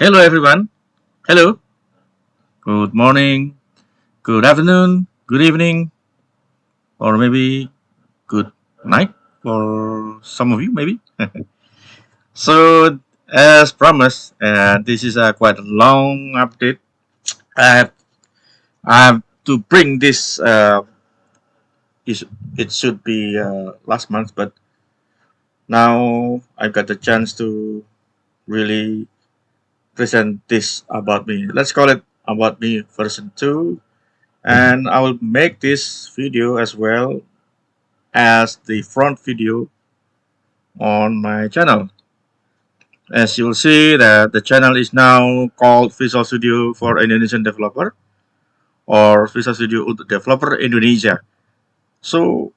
Hello, everyone. Hello. Good morning, good afternoon, good evening, or maybe good night for some of you, maybe. So, as promised, this is a quite a long update. I have, I have to bring this. It should be last month, but now I got the chance to really present this about me. Let's call it about me version 2, and I will make this video as well as the front video on my channel. As you'll see that the channel is now called Visual Studio for Indonesian Developer or Visual Studio untuk Developer Indonesia. So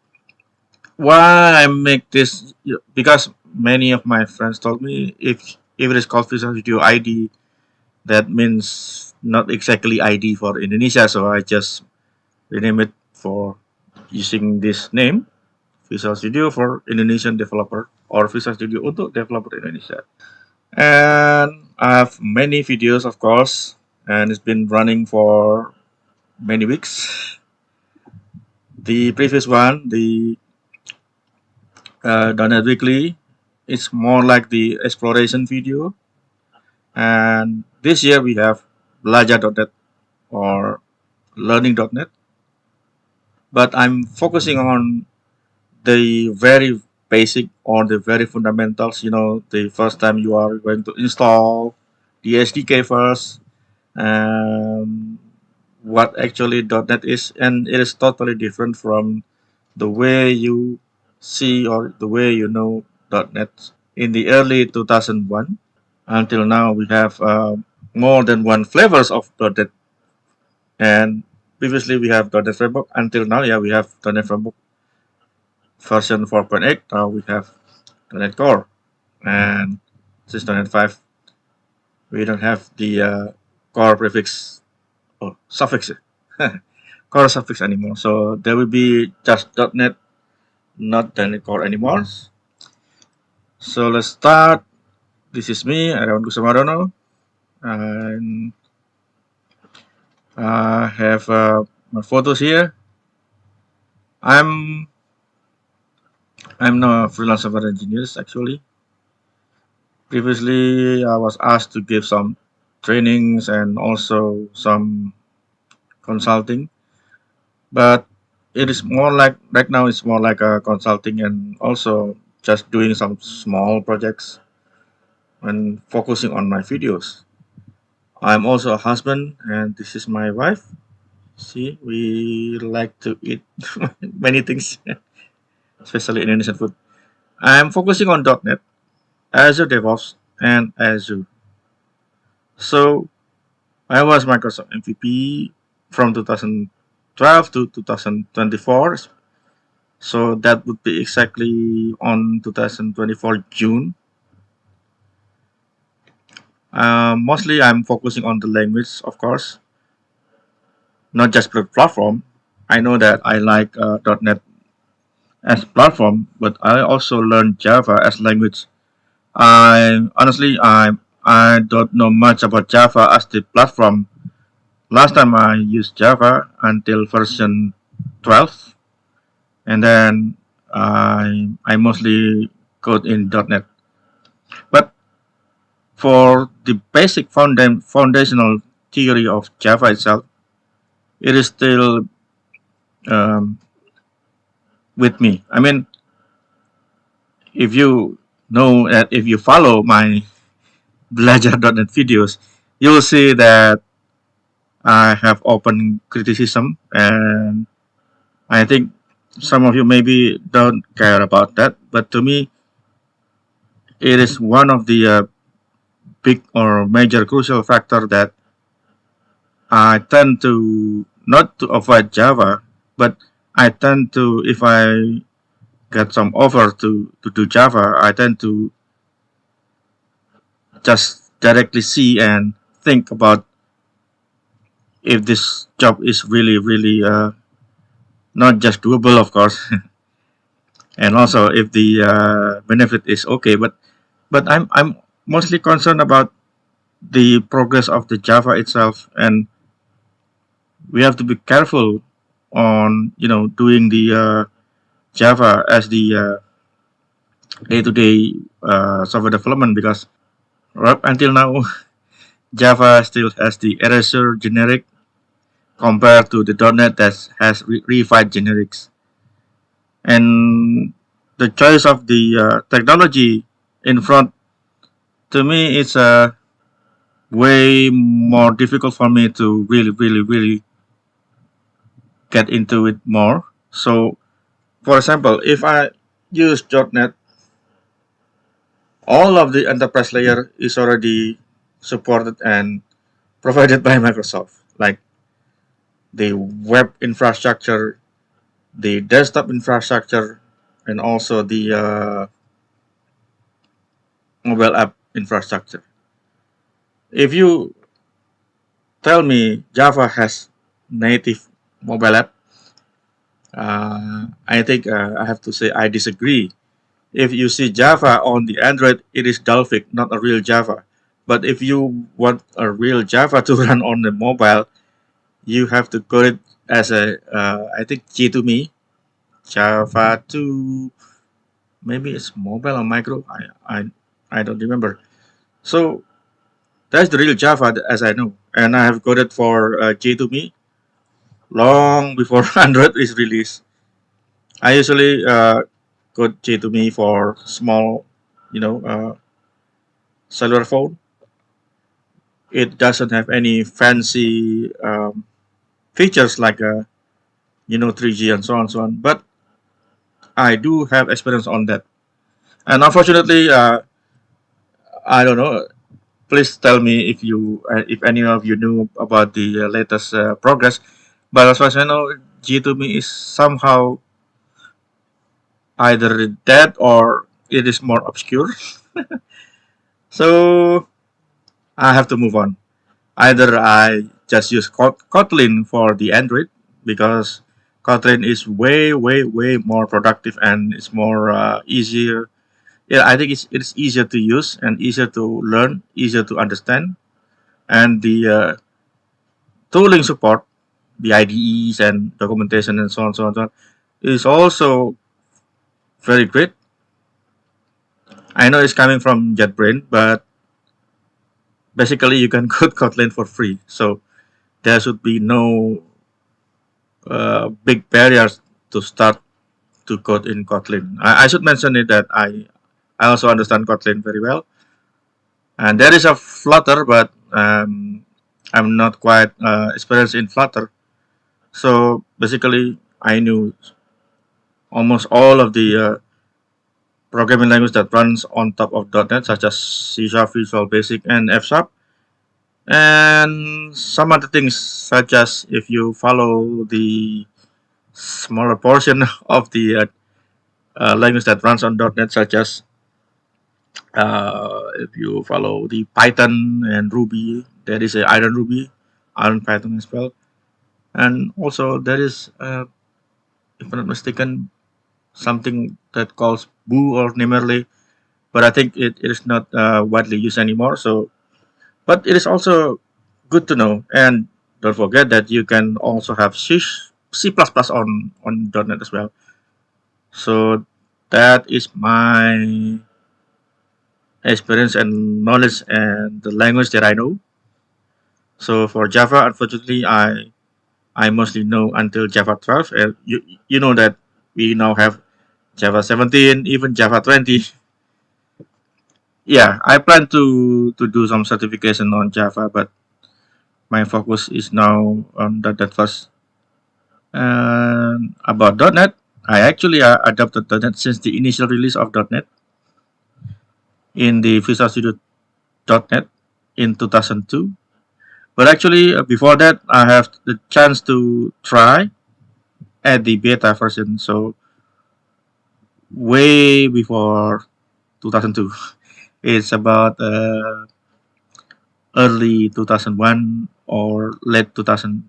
why I make this? Because many of my friends told me if it is called Visual Studio ID, that means not exactly ID for Indonesia. So I just rename it for using this name, Visual Studio for Indonesian Developer or Visual Studio untuk Developer Indonesia. And I have many videos, of course, and it's been running for many weeks. The previous one, the .NET Weekly, it's more like the exploration video. And this year we have belajar.net or learning.net. But I'm focusing on the very basic or the very fundamentals. The first time you are going to install the SDK first, what actually .NET is, and it is totally different from the way you see or the way you know .NET. In the early 2001 until now, we have more than one flavors of .NET, and previously we have .NET Framework. Until now, yeah, we have .NET Framework version 4.8. Now we have .NET Core, and since .NET 5, we don't have the core prefix or suffix. Core suffix anymore. So there will be just .NET, not .NET Core anymore. So let's start. This is me, Eriawan Kusumawardhono, and I have my photos here. I'm now a freelance software engineer actually. Previously, I was asked to give some trainings and also some consulting, but it is more like right now it's more like a consulting and also just doing some small projects and focusing on my videos. I'm also a husband, and this is my wife. See, we like to eat many things, especially Indonesian food. I'm focusing on .NET, Azure DevOps, and Azure. So I was Microsoft MVP from 2012 to 2024. So that would be exactly on 2024 June. Mostly I'm focusing on the language, of course, not just the platform. I know that I like .NET as platform, but I also learned Java as language. I don't know much about Java as the platform. Last time I used Java until version 12, and then I mostly code in .NET. But for the basic foundational theory of Java itself, it is still um, with me. I mean, if you know that if you follow my belajar.net videos, you'll see that I have open criticism, and I think some of you maybe don't care about that, but to me, it is one of the big or major crucial factor that I tend to not to avoid Java, but I tend to, if I get some offer to do Java, I tend to just directly see and think about if this job is really not just doable, of course, and also if the benefit is okay. But I'm mostly concerned about the progress of the Java itself, and we have to be careful on doing the Java as the day-to-day software development, because right until now Java still has the eraser generic compared to the .NET that has refined generics. And the choice of the technology in front, to me, it's way more difficult for me to really get into it more. So, for example, if I use .NET, all of the enterprise layer is already supported and provided by Microsoft, like the web infrastructure, the desktop infrastructure, and also the mobile app infrastructure. If you tell me Java has native mobile app, I think I have to say I disagree. If you see Java on the Android, it is Dalvik, not a real Java. But if you want a real Java to run on the mobile, you have to code it as a, I think J2Me, Java to, maybe it's mobile or micro. I don't remember. So that's the real Java as I know, and I have coded for J2Me long before Android is released. I usually code J2Me for small, cellular phone. It doesn't have any fancy features like 3G and so on, so on. But I do have experience on that, and unfortunately, I don't know. Please tell me if any of you knew about the latest progress. But as far as I know, G2Me is somehow either dead or it is more obscure. So I have to move on. Either I just use Kotlin for the Android, because Kotlin is way more productive and it's more easier. Yeah, I think it's easier to use and easier to learn, easier to understand, and the tooling support, the IDEs and documentation and so on, so on, so on, is also very great. I know it's coming from JetBrains, but basically you can code Kotlin for free. So there should be no big barriers to start to code in Kotlin. I should mention it that I also understand Kotlin very well, and there is a Flutter, but I'm not quite experienced in Flutter. So basically, I knew almost all of the programming language that runs on top of .NET, such as C Sharp, Visual Basic, and F Sharp, and some other things, such as if you follow the smaller portion of the language that runs on .NET, such as if you follow the Python and Ruby, there is a Iron Ruby, Iron Python as well, and also there is, if I'm not mistaken, something that calls Boo or Nimerle, but I think it is not widely used anymore. So, but it is also good to know. And don't forget that you can also have C++ on .NET as well. So that is my experience and knowledge and the language that I know. So for Java, unfortunately, I mostly know until Java 12. And you know that we now have Java 17, even Java 20. Yeah, I plan to do some certification on Java, but my focus is now on .NET first. And about .NET, I actually adopted .NET since the initial release of .NET in the Visual Studio .NET in 2002. But actually, before that, I have the chance to try at the beta version. So way before 2002. It's about early 2001 or late 2000.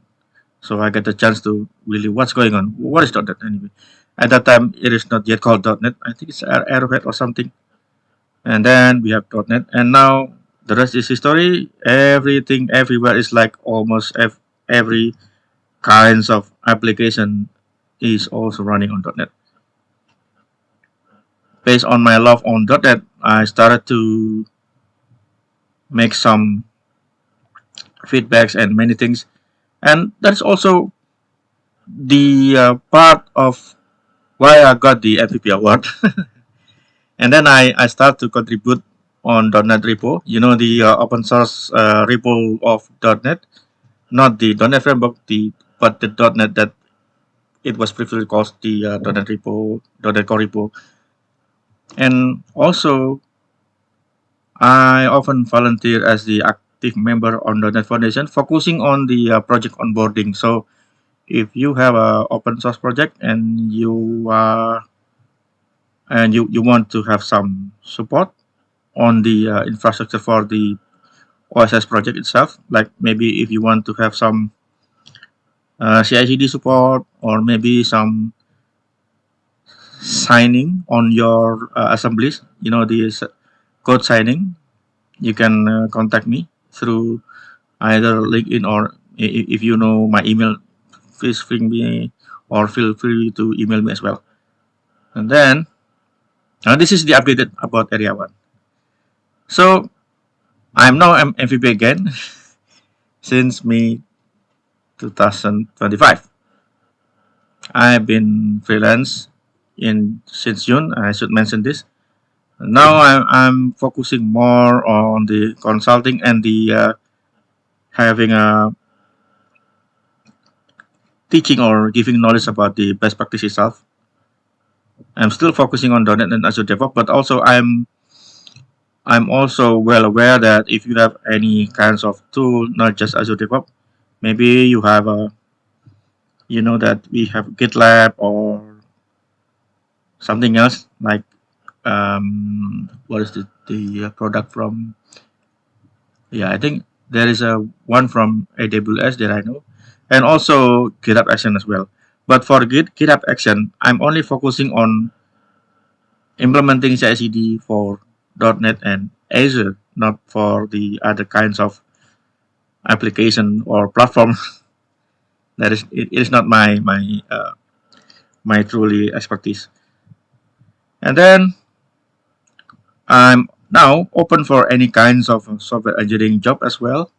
So I get the chance to really what's going on. What is .NET anyway? At that time, it is not yet called .NET. I think it's Arrowhead or something. And then we have .NET, and now The rest is history. Everything everywhere is like almost every kinds of application is also running on .NET. Based on my love on .NET, I started to make some feedbacks and many things, and that's also the part of why I got the MVP award. And then I start to contribute on .NET repo. You know, the open source repo of .NET, not the .NET framework, but the .NET that it was previously called the .NET repo, .NET Core repo. And also, I often volunteer as the active member on .NET Foundation, focusing on the project onboarding. So if you have a open source project and you want to have some support on the infrastructure for the OSS project itself, like maybe if you want to have some CI/CD support or maybe some signing on your assemblies, you know, the code signing, you can contact me through either LinkedIn or if you know my email, please bring me or feel free to email me as well. And then this is the updated about Eriawan. So I'm now MVP again since May 2025. I've been freelance in since June. I should mention this. Now I'm focusing more on the consulting and the having a teaching or giving knowledge about the best practice itself. I'm still focusing on .NET and Azure DevOps, but also I'm also well aware that if you have any kinds of tool, not just Azure DevOps, maybe you have a you know that we have GitLab or something else like what is the product from? Yeah, I think there is a one from AWS that I know, and also GitHub Action as well. But for GitHub Action, I'm only focusing on implementing CI/CD for .NET and Azure, not for the other kinds of application or platform. That is, it is not my truly expertise. And then I'm now open for any kinds of software engineering job as well.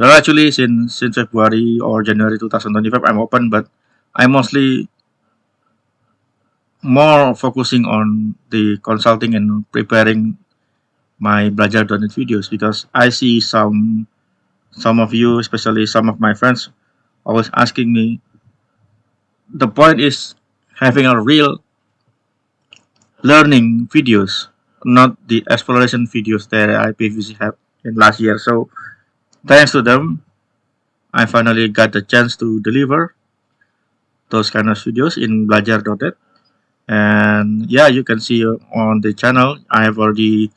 Actually, since February or January 2025, I'm open, but I'm mostly more focusing on the consulting and preparing my belajar.net videos because I see some of you, especially some of my friends, always asking me. The point is having a real learning videos, not the exploration videos that I previously had in last year. So thanks to them, I finally got the chance to deliver those kind of videos in belajar.net. And yeah, you can see on the channel I've already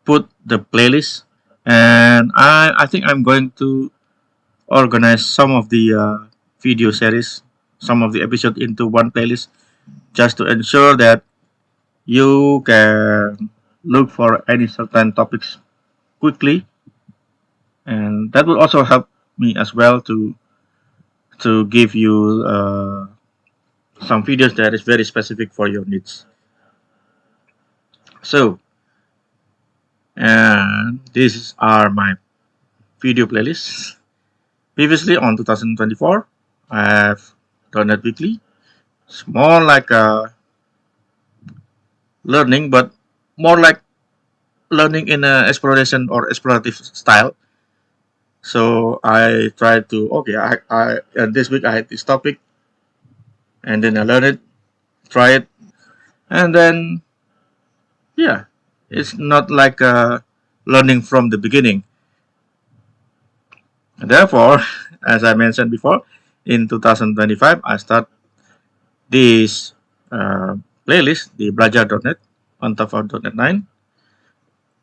put the playlist, and I think I'm going to organize some of the video series, some of the episode into one playlist, just to ensure that you can look for any certain topics quickly, and that will also help me as well to give you some videos that is very specific for your needs. So, and these are my video playlists. Previously on 2024, I have done it weekly. It's more like a learning, but more like learning in a exploration or explorative style. So I try to okay, I and this week I had this topic, and then I learn it, try it, and then yeah, it's not like learning from the beginning. Therefore, as I mentioned before, in 2025 I start this playlist, the belajar.net on top of .NET 9.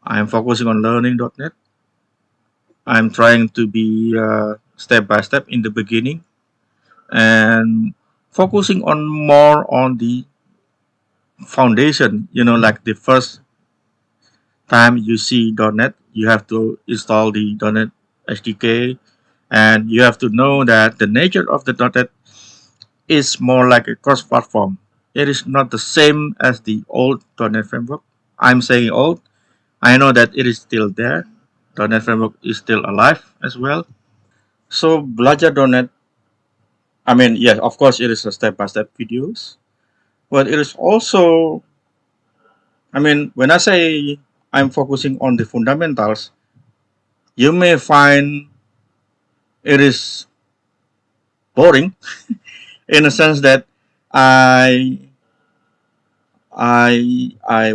I'm focusing on learning .NET. I'm trying to be step by step in the beginning and focusing on more on the foundation. Like the first time you see .NET, you have to install the .NET SDK, and you have to know that the nature of the .NET is more like a cross-platform. It is not the same as the old .NET framework. I'm saying old. I know that it is still there. .NET framework is still alive as well. So belajar .NET, I mean, yes, of course, it is a step-by-step videos, but it is also, I mean, when I say I'm focusing on the fundamentals, you may find it is boring in a sense that I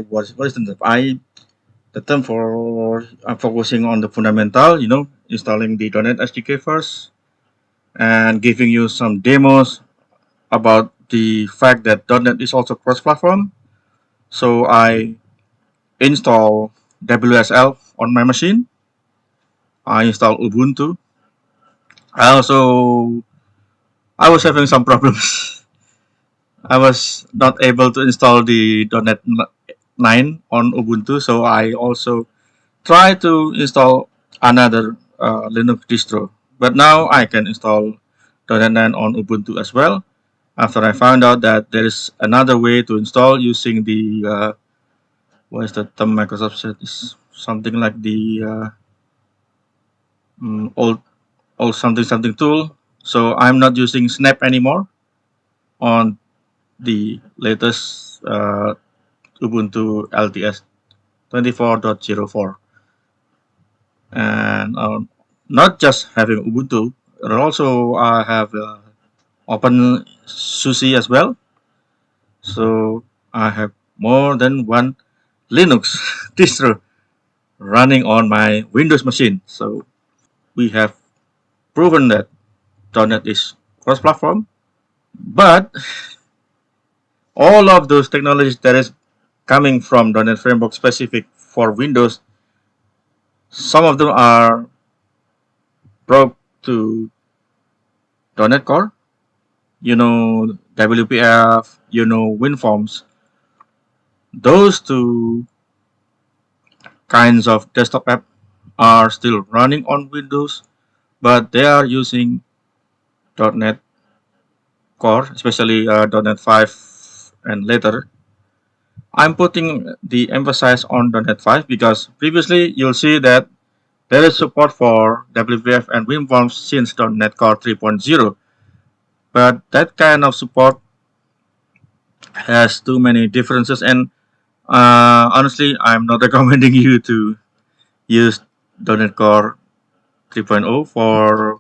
what is the term? The term for I'm focusing on the fundamental, installing the .NET SDK first and giving you some demos about the fact that .NET is also cross-platform. So I install WSL on my machine. I install Ubuntu. I was having some problems. I was not able to install the .NET 9 on Ubuntu, so I also try to install another Linux distro. But now I can install .NET 9 on Ubuntu as well. After I found out that there is another way to install using the what is the term Microsoft said is something like the old something tool. So I'm not using Snap anymore on the latest Ubuntu LTS 24.04. And not just having Ubuntu, but also I have Open SUSE as well. So I have more than one Linux distro running on my Windows machine. So we have proven that .NET is cross-platform, but all of those technologies that is coming from .NET Framework specific for Windows, some of them are brought to .NET Core, WPF, WinForms. Those two kinds of desktop app are still running on Windows, but they are using .NET Core, especially .NET 5 and later. I'm putting the emphasis on .NET 5 because previously you'll see that there is support for WPF and WinForms since .NET Core 3.0, but that kind of support has too many differences, and honestly, I'm not recommending you to use .NET Core 3.0 for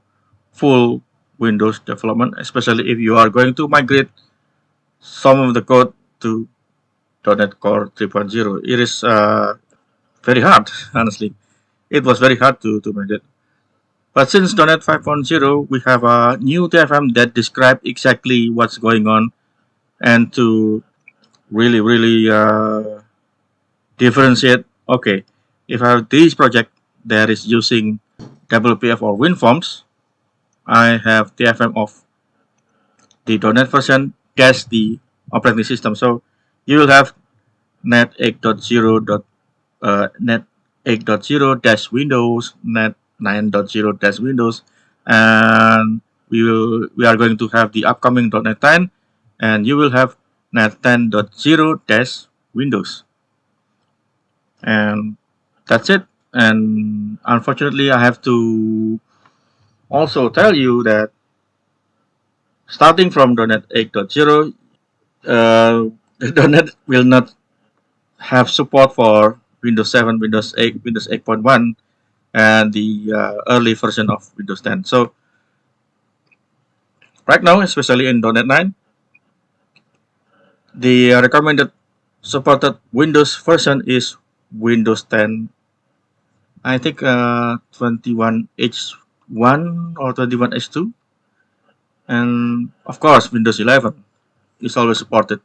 full Windows development, especially if you are going to migrate some of the code to .NET Core 3.0. It is very hard, honestly. It was very hard to migrate. But since .NET 5.0, we have a new TFM that describes exactly what's going on and to really, really differentiate. Okay, if I have this project that is using WPF or WinForms, I have TFM of the .NET version dash the operating system. So you will have net 8.0 net 8.0 dash Windows, net 9.0 dash Windows, and we are going to have the upcoming .NET 10, and you will have net 10.0 dash Windows, and that's it. And unfortunately, I have to also tell you that starting from .NET 8.0, .NET will not have support for Windows 7, Windows 8, Windows 8.1, and the early version of Windows 10. So right now, especially in .NET 9, the recommended supported Windows version is Windows 10. I think 21H1 or 21H2, and of course Windows 11 is always supported.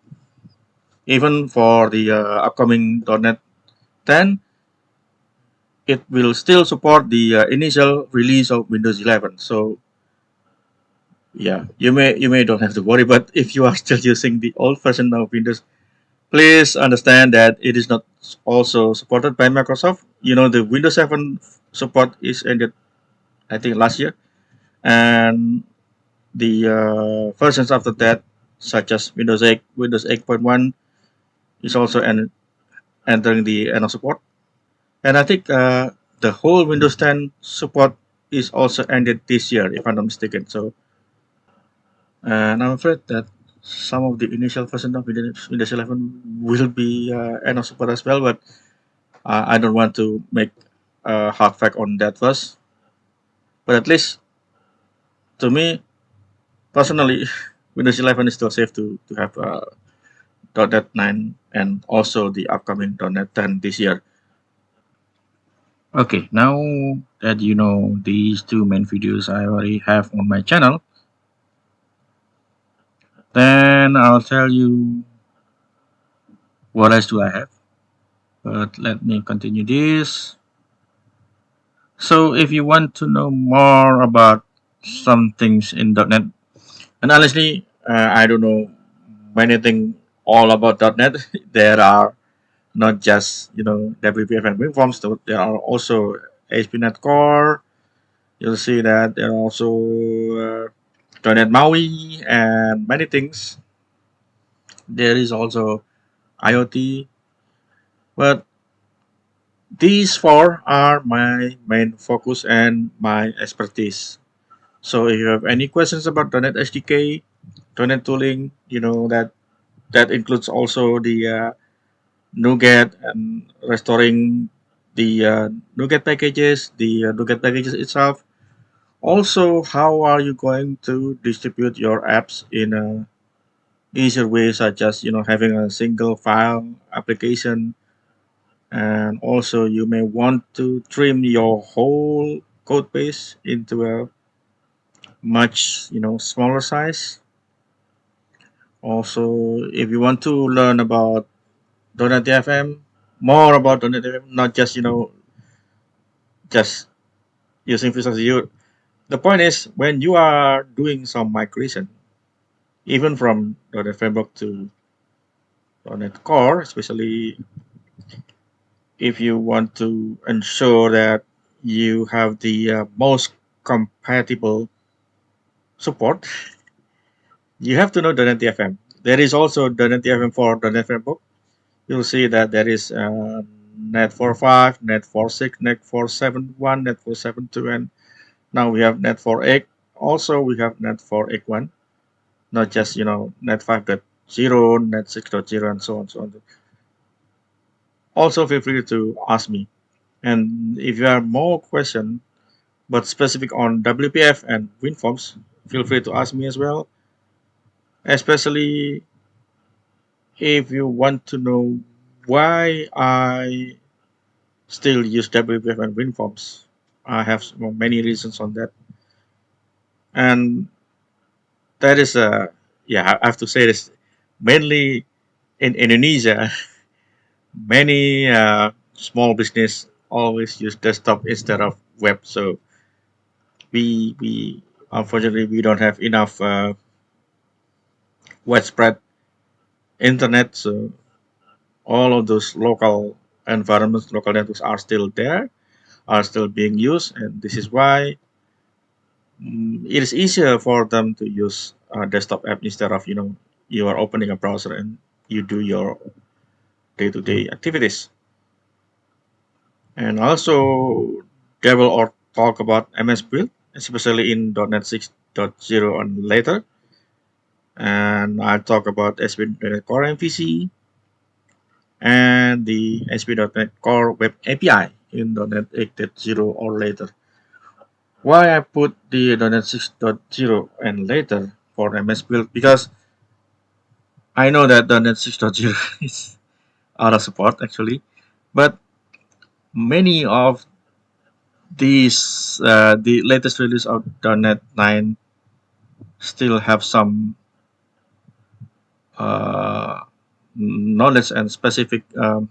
Even for the upcoming .NET 10, it will still support the initial release of Windows 11. So yeah, you may don't have to worry. But if you are still using the old version of Windows, Please understand that it is not also supported by Microsoft. The Windows 7 support is ended, I think, last year, and the versions after that, such as Windows 8, Windows 8.1, is also entering the end of support. And I think the whole Windows 10 support is also ended this year, if I'm not mistaken. So, and I'm afraid that some of the initial version of Windows 11 will be end of support as well, but I don't want to make a hard fact on that first. But at least to me personally, Windows 11 is still safe to have .NET 9 and also the upcoming .NET 10 this year. Okay, now that you know these two main videos I already have on my channel, then I'll tell you what else do I have. But let me continue this. So if you want to know more about some things in .NET, and honestly, I don't know many things all about .NET. There are not just WPF and WinForms. There are also ASP.NET Core. You'll see that there are also .NET MAUI and many things. There is also IoT, but these four are my main focus and my expertise. So if you have any questions about .NET SDK, .NET tooling, that includes also the NuGet and restoring the NuGet packages, the NuGet packages itself. Also, how are you going to distribute your apps in a easier way, such as having a single file application, and also you may want to trim your whole code base into a much smaller size. Also, if you want to learn about .NET FM, more about .NET FM, not just just using Visual Studio. The point is when you are doing some migration, even from .NET Framework to .NET Core, especially if you want to ensure that you have the most compatible support, you have to know .NET FM. There is also .NET FM for .NET Framework. You'll see that there is .NET 4.5, .NET 4.6, .NET 4.7.1, .NET 4.7.2, and now we have .NET 4.8. Also, we have .NET 4.8.1, not just .NET 5.0, .NET 6.0, and so on, so on. Also, feel free to ask me. And if you have more questions, but specific on WPF and WinForms, feel free to ask me as well. Especially if you want to know why I still use WPF and WinForms. I have many reasons on that. And that is, yeah, I have to say this, mainly in Indonesia, many small business always use desktop instead of web. So we unfortunately we don't have enough widespread internet. So all of those local environments, local networks are still there, are still being used, and this is why it is easier for them to use a desktop app instead of you are opening a browser and you do your day-to-day activities. And also they will or talk about MS Build, especially in .NET 6.0 and later. And I'll talk about ASP.NET Core MVC and the ASP.NET Core Web API in .NET 8.0 or later. Why I put the .NET 6.0 and later for MS Build? Because I know that .NET 6.0 is out of support actually, but many of these the latest release of .NET 9 still have some uh, knowledge and specific what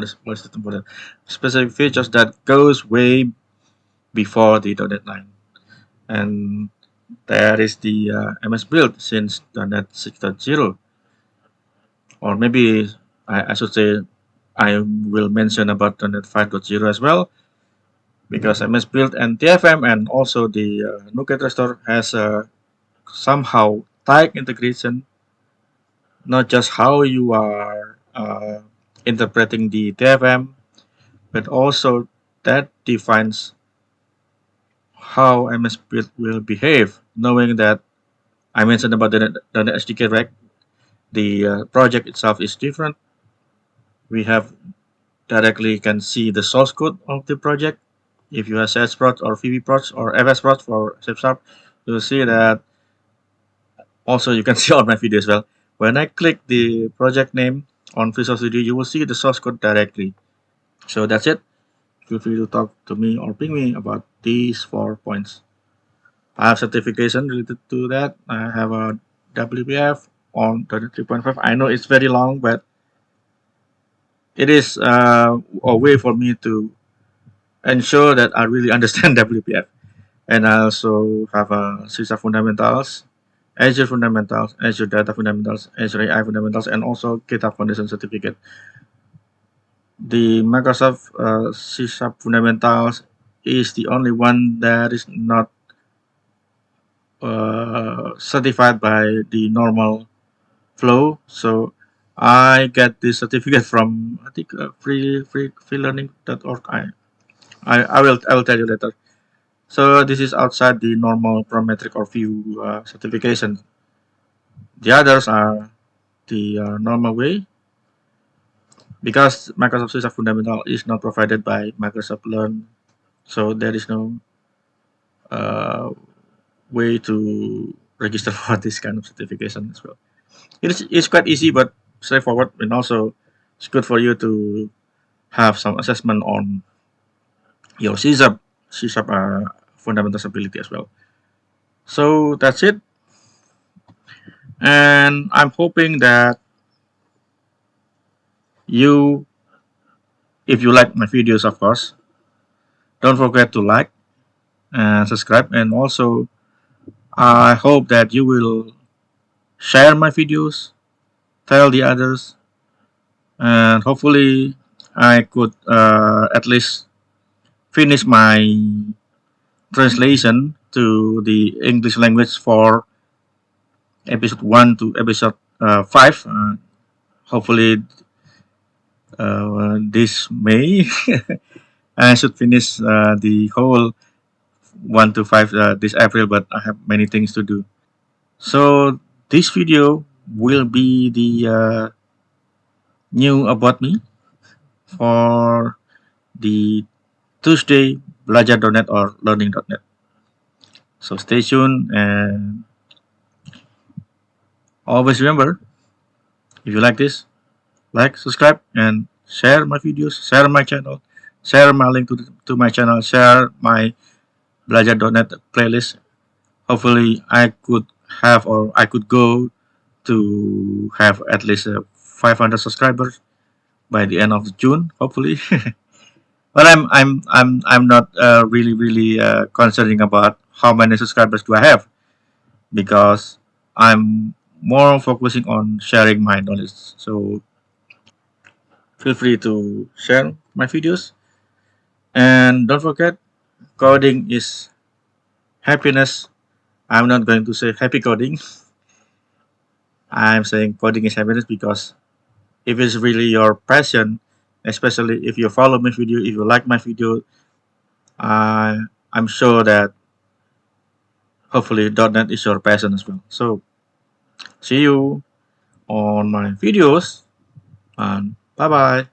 is the term for that? Specific features that goes way before the .NET 9, and There is the MS Build since .NET 6.0, or maybe I should say I will mention about .NET 5.0 as well, because MS Build and TFM and also the Nuket Restore has somehow tight integration, not just how you are interpreting the TFM, but also that defines how MS Build will behave, knowing that I mentioned about the SDK, right? The project itself is different. We have directly can see the source code of the project. If you have SESPROT or VBPROT or FSPROT for SafeSharp, you'll see that. Also, you can see on my video as well. When I click the project name on Visual Studio, you will see the source code directly. So that's it. Feel free to talk to me or ping me about these 4 points. I have certification related to that. I have a WPF on 23.5. I know it's very long, but it is a way for me to ensure that I really understand WPF. And I also have a CISA fundamentals, Azure fundamentals, Azure data fundamentals, Azure AI fundamentals, and also GitHub Foundation certificate. The Microsoft CISA fundamentals is the only one that is not certified by the normal flow. So I get this certificate from I think freelearning.org. I will tell you later. So this is outside the normal Prometric or View certification. The others are the normal way, because Microsoft Suite Fundamental is not provided by Microsoft Learn, so there is no uh, way to register for this kind of certification as well. It's quite easy but straightforward, and also it's good for you to have some assessment on your C-sharp fundamental ability as well. So that's it, and I'm hoping that you, if you like my videos, of course, don't forget to like and subscribe, and also I hope that you will share my videos, tell the others, and hopefully I could at least finish my translation to the English language for episode 1 to episode 5. Hopefully this May I should finish the whole 1 to 5 this April, but I have many things to do. So this video will be the new about me for the Tuesday belajar.net or learning.net. So stay tuned, and always remember, if you like this, like, subscribe, and share my videos, share my channel, share my link to my channel, share my belajar.net playlist. Hopefully I could have, or I could go to have at least 500 subscribers by the end of June, hopefully. But I'm not really concerning about how many subscribers do I have, because I'm more focusing on sharing my knowledge. So feel free to share my videos, and don't forget, coding is happiness. I'm not going to say happy coding. I'm saying coding is happiness, because if it's really your passion, especially if you follow my video, if you like my video, uh, I'm sure that hopefully .NET is your passion as well. So see you on my videos, and bye bye.